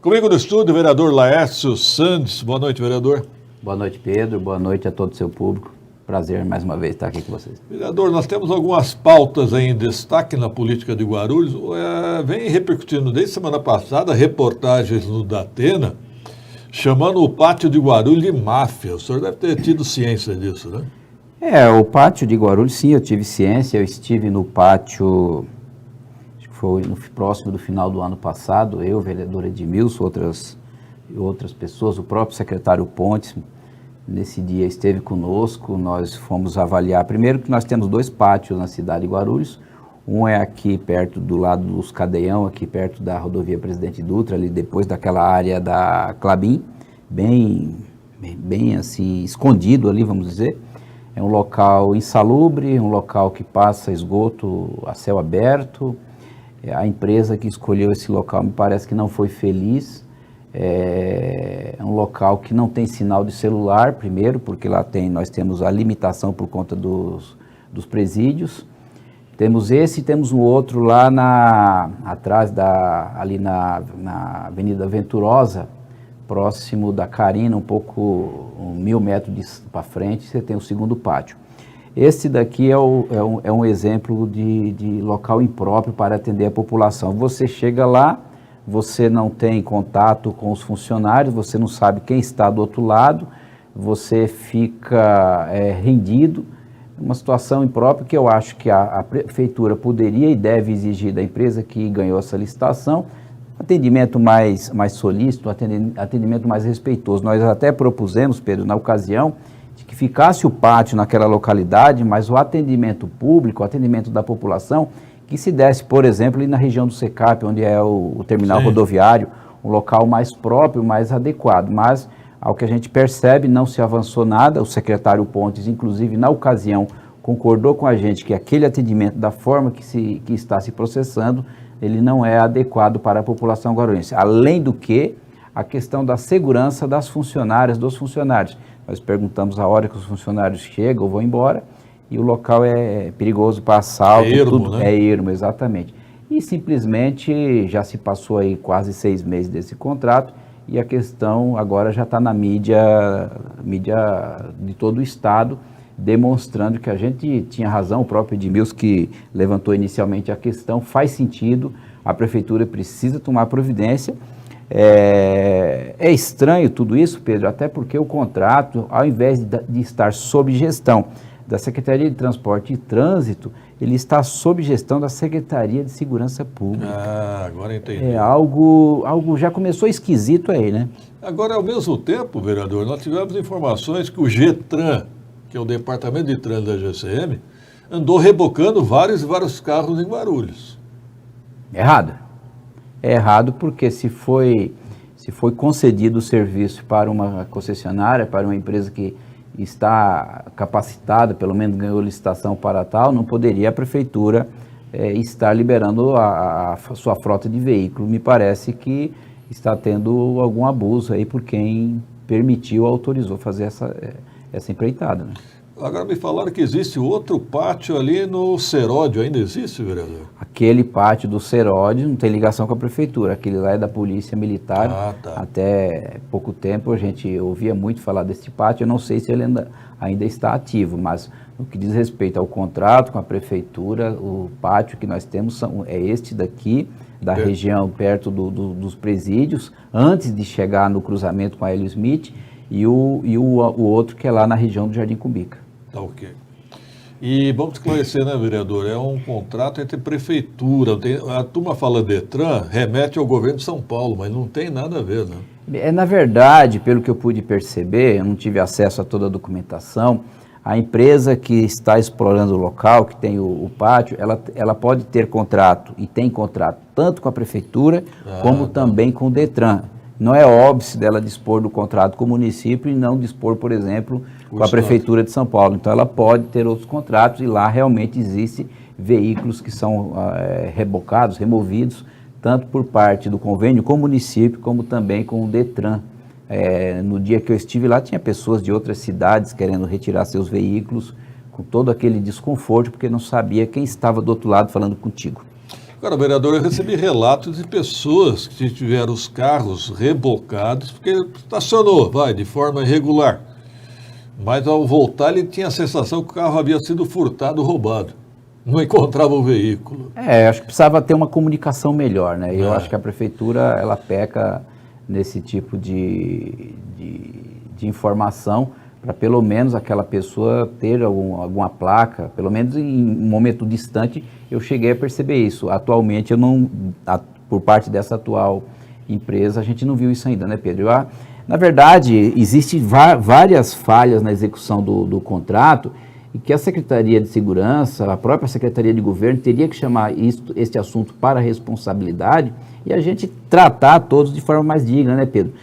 Comigo no estúdio, o vereador Laércio Sandes. Boa noite, vereador. Boa noite, Pedro. Boa noite a todo o seu público. Prazer mais uma vez estar aqui com vocês. Vereador, nós temos algumas pautas aí em destaque na política de Guarulhos. Vem repercutindo desde semana passada reportagens no Datena, chamando o pátio de Guarulhos de máfia. O senhor deve ter tido ciência disso, né? O pátio de Guarulhos, sim, eu tive ciência. Eu estive no pátio, acho que foi próximo do final do ano passado, eu, o vereador Edmilson, outras pessoas, o próprio secretário Pontes, nesse dia esteve conosco. Nós fomos avaliar, primeiro que nós temos 2 pátios na cidade de Guarulhos, um é aqui perto do lado dos Cadeião, aqui perto da rodovia Presidente Dutra, ali depois daquela área da Klabin, bem assim, escondido ali, vamos dizer. É um local insalubre, um local que passa esgoto a céu aberto. A empresa que escolheu esse local me parece que não foi feliz. É um local que não tem sinal de celular, primeiro, porque lá nós temos a limitação por conta dos presídios. Temos esse e temos um outro lá atrás, ali na Avenida Venturosa, próximo da Carina, um pouco 1.000 metros para frente, você tem o segundo pátio. Esse daqui é um exemplo de local impróprio para atender a população. Você chega lá, você não tem contato com os funcionários, você não sabe quem está do outro lado, você fica rendido, uma situação imprópria que eu acho que a prefeitura poderia e deve exigir da empresa que ganhou essa licitação, atendimento mais solícito, atendimento mais respeitoso. Nós até propusemos, Pedro, na ocasião, de que ficasse o pátio naquela localidade, mas o atendimento público, o atendimento da população, que se desse, por exemplo, ali na região do Secap, onde é o terminal rodoviário, um local mais próprio, mais adequado. Mas, ao que a gente percebe, não se avançou nada. O secretário Pontes, inclusive, na ocasião, concordou com a gente que aquele atendimento, da forma que está se processando, ele não é adequado para a população guarulhense. Além do que, a questão da segurança das funcionárias, dos funcionários. Nós perguntamos a hora que os funcionários chegam ou vão embora, e o local é perigoso para assalto. É ermo, tudo, né? É ermo, exatamente. E simplesmente já se passou aí quase 6 meses desse contrato, e a questão agora já está na mídia de todo o estado, demonstrando que a gente tinha razão. O próprio Edmilson, que levantou inicialmente a questão, faz sentido, a prefeitura precisa tomar providência. É estranho tudo isso, Pedro, até porque o contrato, ao invés de estar sob gestão da Secretaria de Transporte e Trânsito, ele está sob gestão da Secretaria de Segurança Pública. Agora entendi. Algo já começou esquisito aí, né? Agora, ao mesmo tempo, vereador, nós tivemos informações que o GETRAN, que é o Departamento de Trânsito da GCM, andou rebocando vários carros em Guarulhos. Errado. É errado porque se foi concedido o serviço para uma concessionária, para uma empresa que está capacitada, pelo menos ganhou licitação para tal, não poderia a prefeitura estar liberando a sua frota de veículos. Me parece que está tendo algum abuso aí por quem permitiu, autorizou fazer essa empreitada, né? Agora me falaram que existe outro pátio ali no Seródio. Ainda existe, vereador? Aquele pátio do Seródio não tem ligação com a prefeitura. Aquele lá é da Polícia Militar. Tá. Até pouco tempo a gente ouvia muito falar desse pátio. Eu não sei se ele ainda está ativo, mas no que diz respeito ao contrato com a prefeitura, o pátio que nós temos é este daqui, da região perto dos presídios, antes de chegar no cruzamento com a Hélio Smith, e o outro que é lá na região do Jardim Cumbica. Tá, ok. E vamos esclarecer, né, vereador? É um contrato entre prefeitura. A turma fala DETRAN, remete ao governo de São Paulo, mas não tem nada a ver, né? Na verdade, pelo que eu pude perceber, eu não tive acesso a toda a documentação, a empresa que está explorando o local, que tem o pátio, ela pode ter contrato, e tem contrato, tanto com a prefeitura, como também com o DETRAN. Não é óbvio dela dispor do contrato com o município e não dispor, por exemplo, com a Prefeitura de São Paulo. Então, ela pode ter outros contratos e lá realmente existem veículos que são rebocados, removidos, tanto por parte do convênio com o município, como também com o DETRAN. No dia que eu estive lá, tinha pessoas de outras cidades querendo retirar seus veículos, com todo aquele desconforto, porque não sabia quem estava do outro lado falando contigo. Agora, vereador, eu recebi relatos de pessoas que tiveram os carros rebocados porque estacionou, de forma irregular. Mas ao voltar ele tinha a sensação que o carro havia sido furtado, roubado. Não encontrava o veículo. Acho que precisava ter uma comunicação melhor, né? Eu acho que a prefeitura, ela peca nesse tipo de informação para pelo menos aquela pessoa ter alguma placa, pelo menos em um momento distante eu cheguei a perceber isso. Atualmente eu não, por parte dessa atual empresa, a gente não viu isso ainda, né, Pedro? Na verdade, existem várias falhas na execução do contrato e que a Secretaria de Segurança, a própria Secretaria de Governo, teria que chamar este assunto para responsabilidade e a gente tratar todos de forma mais digna, né, Pedro?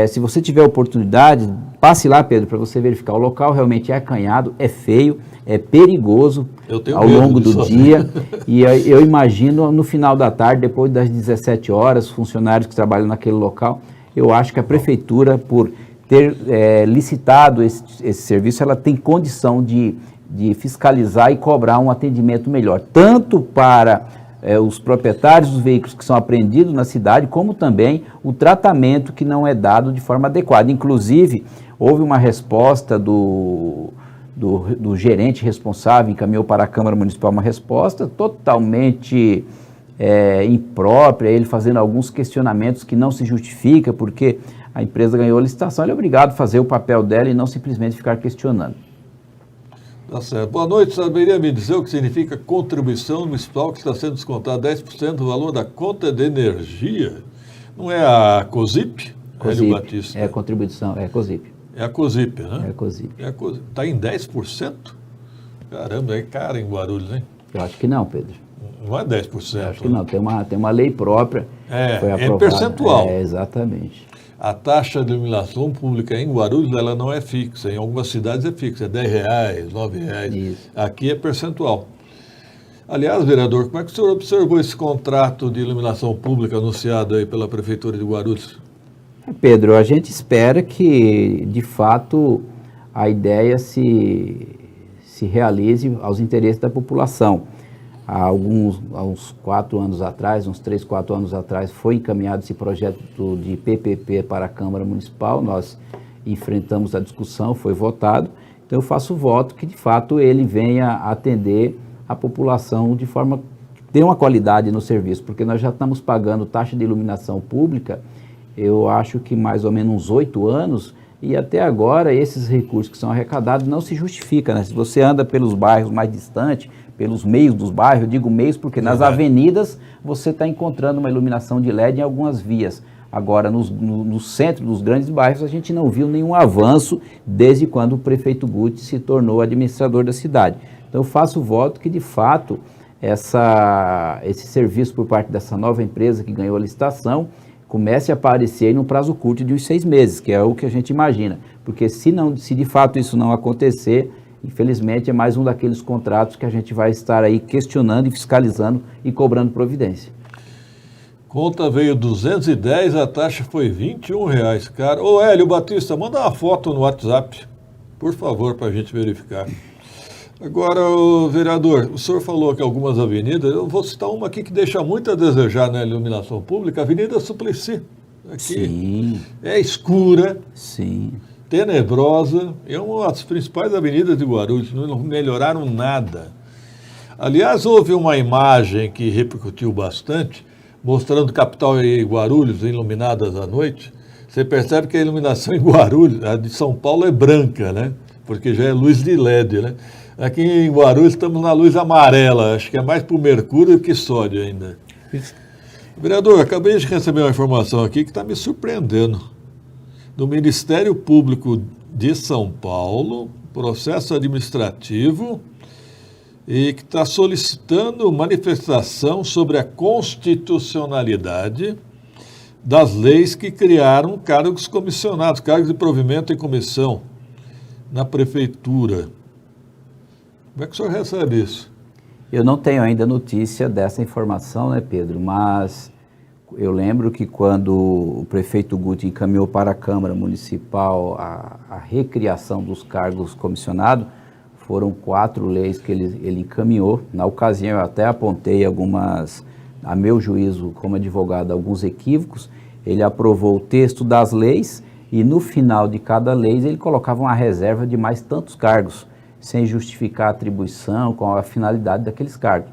Se você tiver oportunidade, passe lá, Pedro, para você verificar. O local realmente é acanhado, é feio, é perigoso ao longo do dia. E eu imagino no final da tarde, depois das 17 horas, funcionários que trabalham naquele local, eu acho que a prefeitura, por ter licitado esse serviço, ela tem condição de fiscalizar e cobrar um atendimento melhor, tanto para os proprietários dos veículos que são apreendidos na cidade, como também o tratamento que não é dado de forma adequada. Inclusive, houve uma resposta do gerente responsável, encaminhou para a Câmara Municipal uma resposta totalmente imprópria, ele fazendo alguns questionamentos que não se justifica, porque a empresa ganhou a licitação, ele é obrigado a fazer o papel dela e não simplesmente ficar questionando. Tá certo. Boa noite, saberia me dizer o que significa contribuição municipal que está sendo descontada 10% do valor da conta de energia? Não é a COSIP? COSIP, Batista. É a contribuição, é a COSIP. É a COSIP, né? É a COSIP. Está em 10%? Caramba, é caro em Guarulhos, hein? Eu acho que não, Pedro. Não é 10%. Eu acho que não, tem uma lei própria. Foi aprovada. É percentual. Exatamente. A taxa de iluminação pública em Guarulhos, ela não é fixa. Em algumas cidades é fixa, é R$10, R$9. Isso. Aqui é percentual. Aliás, vereador, como é que o senhor observou esse contrato de iluminação pública anunciado aí pela Prefeitura de Guarulhos? Pedro, a gente espera que, de fato, a ideia se realize aos interesses da população. Há uns 4 anos atrás, uns 3, 4 anos atrás, foi encaminhado esse projeto de PPP para a Câmara Municipal, nós enfrentamos a discussão, foi votado, então eu faço voto que de fato ele venha atender a população de forma que dê uma qualidade no serviço, porque nós já estamos pagando taxa de iluminação pública, eu acho que mais ou menos uns 8 anos, e até agora esses recursos que são arrecadados não se justificam, né? Se você anda pelos bairros mais distantes, pelos meios dos bairros, eu digo meios porque nas avenidas você está encontrando uma iluminação de LED em algumas vias. Agora, no centro dos grandes bairros, a gente não viu nenhum avanço desde quando o prefeito Guti se tornou administrador da cidade. Então, eu faço voto que, de fato, esse serviço por parte dessa nova empresa que ganhou a licitação comece a aparecer num prazo curto de uns 6 meses, que é o que a gente imagina. Porque se de fato isso não acontecer, infelizmente é mais um daqueles contratos que a gente vai estar aí questionando e fiscalizando e cobrando providência. Conta veio 210, a taxa foi R$21, cara. Ô Hélio Batista, manda uma foto no WhatsApp, por favor, para a gente verificar. Agora, vereador, o senhor falou que algumas avenidas, eu vou citar uma aqui que deixa muito a desejar na iluminação pública, a Avenida Suplicy. Aqui Sim. É escura. Sim. Tenebrosa, é uma das principais avenidas de Guarulhos, não melhoraram nada. Aliás, houve uma imagem que repercutiu bastante, mostrando capital e Guarulhos iluminadas à noite. Você percebe que a iluminação em Guarulhos, a de São Paulo é branca, né? Porque já é luz de LED, né? Aqui em Guarulhos estamos na luz amarela, acho que é mais por mercúrio que sódio ainda. Vereador, acabei de receber uma informação aqui que está me surpreendendo. Do Ministério Público de São Paulo, processo administrativo, e que está solicitando manifestação sobre a constitucionalidade das leis que criaram cargos comissionados, cargos de provimento em comissão na prefeitura. Como é que o senhor recebe isso? Eu não tenho ainda notícia dessa informação, né, Pedro? Mas eu lembro que quando o prefeito Guti encaminhou para a Câmara Municipal a recriação dos cargos comissionados, foram 4 leis que ele encaminhou. Na ocasião, eu até apontei algumas a meu juízo, como advogado, alguns equívocos. Ele aprovou o texto das leis e no final de cada lei ele colocava uma reserva de mais tantos cargos, sem justificar a atribuição com a finalidade daqueles cargos.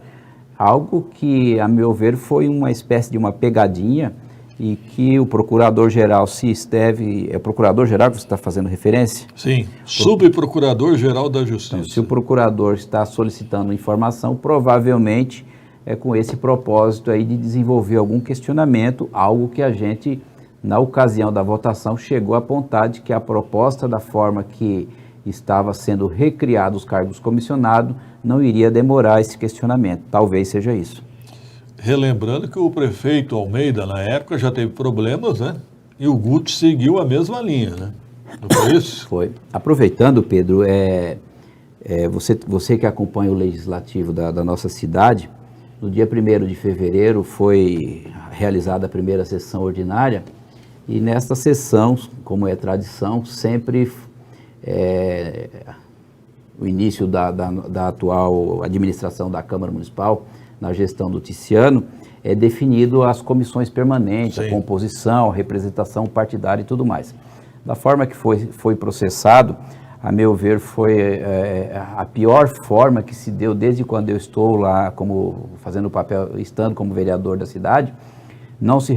Algo que, a meu ver, foi uma espécie de uma pegadinha e que o procurador-geral, se esteve... É o procurador-geral que você está fazendo referência? Sim, subprocurador-geral da Justiça. Então, se o procurador está solicitando informação, provavelmente é com esse propósito aí de desenvolver algum questionamento, algo que a gente, na ocasião da votação, chegou a apontar de que a proposta da forma que estava sendo recriados os cargos comissionados não iria demorar esse questionamento. Talvez seja isso. Relembrando que o prefeito Almeida, na época, já teve problemas, né? E o Guti seguiu a mesma linha, né? Não foi isso? Foi. Aproveitando, Pedro, você que acompanha o legislativo da nossa cidade, no dia 1º de fevereiro foi realizada a primeira sessão ordinária e nesta sessão, como é tradição, sempre o início da atual administração da Câmara Municipal, na gestão do Ticiano, é definido as comissões permanentes, a composição, a representação partidária e tudo mais. Da forma que foi processado, a meu ver, foi a pior forma que se deu desde quando eu estou lá fazendo o papel, estando como vereador da cidade. Não se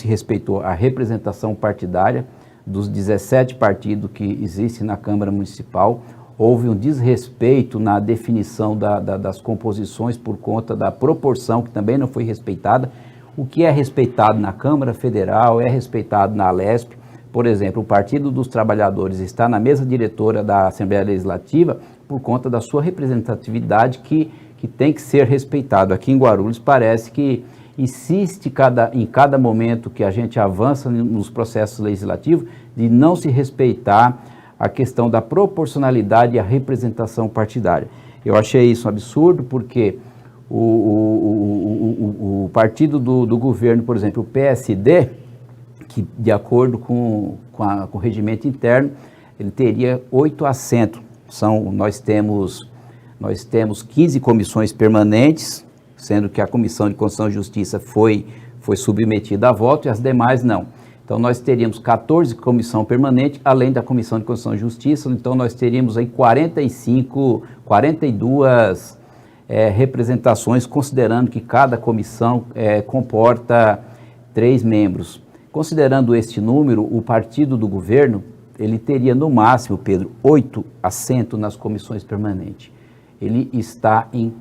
respeitou a representação partidária dos 17 partidos que existem na Câmara Municipal. Houve um desrespeito na definição das composições por conta da proporção, que também não foi respeitada. O que é respeitado na Câmara Federal é respeitado na Alesp. Por exemplo, o Partido dos Trabalhadores está na mesa diretora da Assembleia Legislativa por conta da sua representatividade que tem que ser respeitado. Aqui em Guarulhos parece que insiste em cada momento que a gente avança nos processos legislativos de não se respeitar a questão da proporcionalidade e a representação partidária. Eu achei isso um absurdo porque o partido do governo, por exemplo, o PSD, que de acordo com o regimento interno, ele teria 8 assentos. Nós temos 15 comissões permanentes, sendo que a Comissão de Constituição e Justiça foi submetida a voto e as demais não. Então, nós teríamos 14 comissão permanente, além da Comissão de Constituição e Justiça, então nós teríamos aí 42 representações, considerando que cada comissão comporta 3 membros. Considerando este número, o partido do governo, ele teria no máximo, Pedro, 8 assentos nas comissões permanentes. Ele está em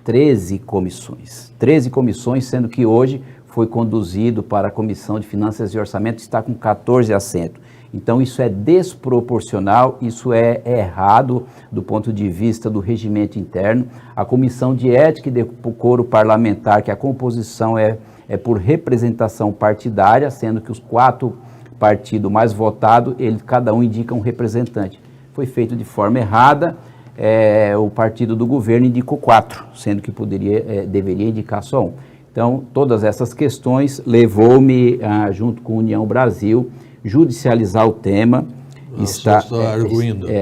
13 comissões. 13 comissões, sendo que hoje foi conduzido para a Comissão de Finanças e Orçamento, está com 14 assentos. Então, isso é desproporcional, isso é errado do ponto de vista do regimento interno. A Comissão de Ética e Decoro Parlamentar, que a composição é por representação partidária, sendo que os 4 partidos mais votados, cada um indica um representante. Foi feito de forma errada, o partido do governo indicou 4, sendo que deveria indicar só 1. Então, todas essas questões levou-me, junto com a União Brasil, judicializar o tema.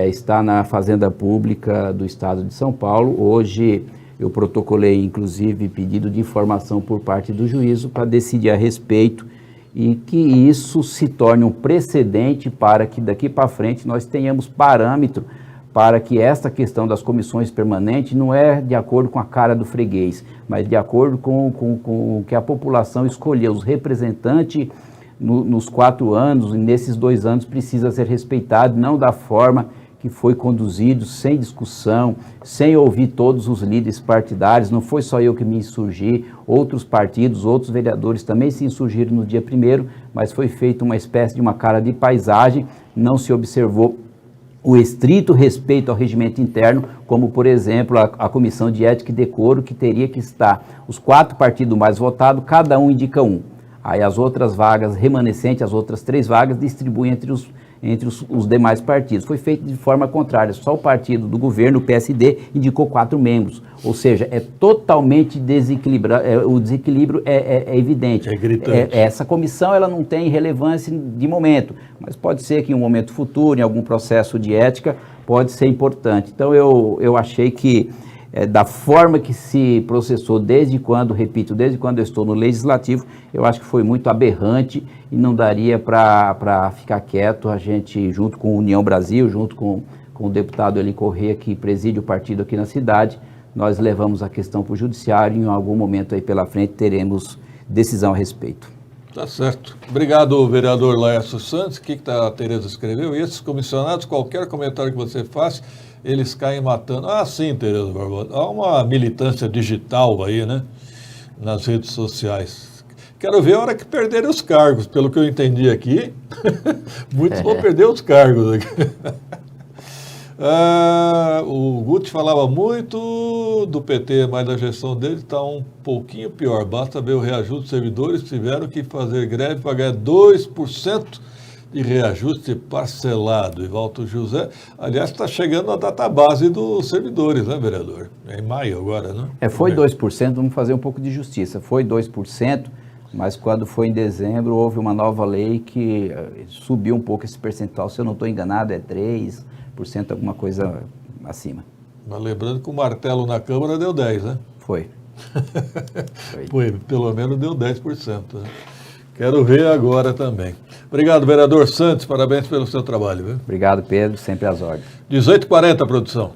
Está na Fazenda Pública do Estado de São Paulo. Hoje eu protocolei, inclusive, pedido de informação por parte do juízo para decidir a respeito e que isso se torne um precedente para que daqui para frente nós tenhamos parâmetro para que esta questão das comissões permanentes não é de acordo com a cara do freguês, mas de acordo com o que a população escolheu. Os representantes nos 4 anos e nesses 2 anos precisa ser respeitado, não da forma que foi conduzido, sem discussão, sem ouvir todos os líderes partidários. Não foi só eu que me insurgi, outros partidos, outros vereadores também se insurgiram no dia 1º, mas foi feita uma espécie de uma cara de paisagem, não se observou o estrito respeito ao regimento interno, como, por exemplo, a Comissão de Ética e Decoro, que teria que estar os 4 partidos mais votados, cada um indica 1. Aí as outras vagas remanescentes, as outras 3 vagas, distribuem entre os demais partidos. Foi feito de forma contrária, só o partido do governo, o PSD, indicou 4 membros. Ou seja, é totalmente desequilibrado, o desequilíbrio é evidente. É gritante. Essa comissão ela não tem relevância de momento, mas pode ser que em um momento futuro, em algum processo de ética, pode ser importante. Então eu achei que da forma que se processou desde quando eu estou no Legislativo, eu acho que foi muito aberrante e não daria para ficar quieto. A gente, junto com a União Brasil, junto com o deputado Eli Corrêa, que preside o partido aqui na cidade, nós levamos a questão para o judiciário e em algum momento aí pela frente teremos decisão a respeito. Tá certo. Obrigado, vereador Laércio Santos. O que a Tereza escreveu? E esses comissionados, qualquer comentário que você faça, eles caem matando. Ah, sim, Tereza Barbosa. Há uma militância digital aí, né? Nas redes sociais. Quero ver a hora que perderem os cargos. Pelo que eu entendi aqui, muitos vão perder os cargos aqui. O Guti falava muito do PT, mas a gestão dele está um pouquinho pior. Basta ver o reajuste dos servidores que tiveram que fazer greve para ganhar 2% de reajuste parcelado. E Walter José, aliás, está chegando a database dos servidores, né, vereador? É em maio agora, né? Foi 2%, vamos fazer um pouco de justiça. Foi 2%, mas quando foi em dezembro houve uma nova lei que subiu um pouco esse percentual. Se eu não estou enganado, é 3%, alguma coisa acima. Mas lembrando que o martelo na Câmara deu 10%, né? Foi. Foi, pelo menos deu 10%. Né? Quero ver agora também. Obrigado, vereador Santos, parabéns pelo seu trabalho. Viu? Obrigado, Pedro, sempre às ordens. 18h40, produção.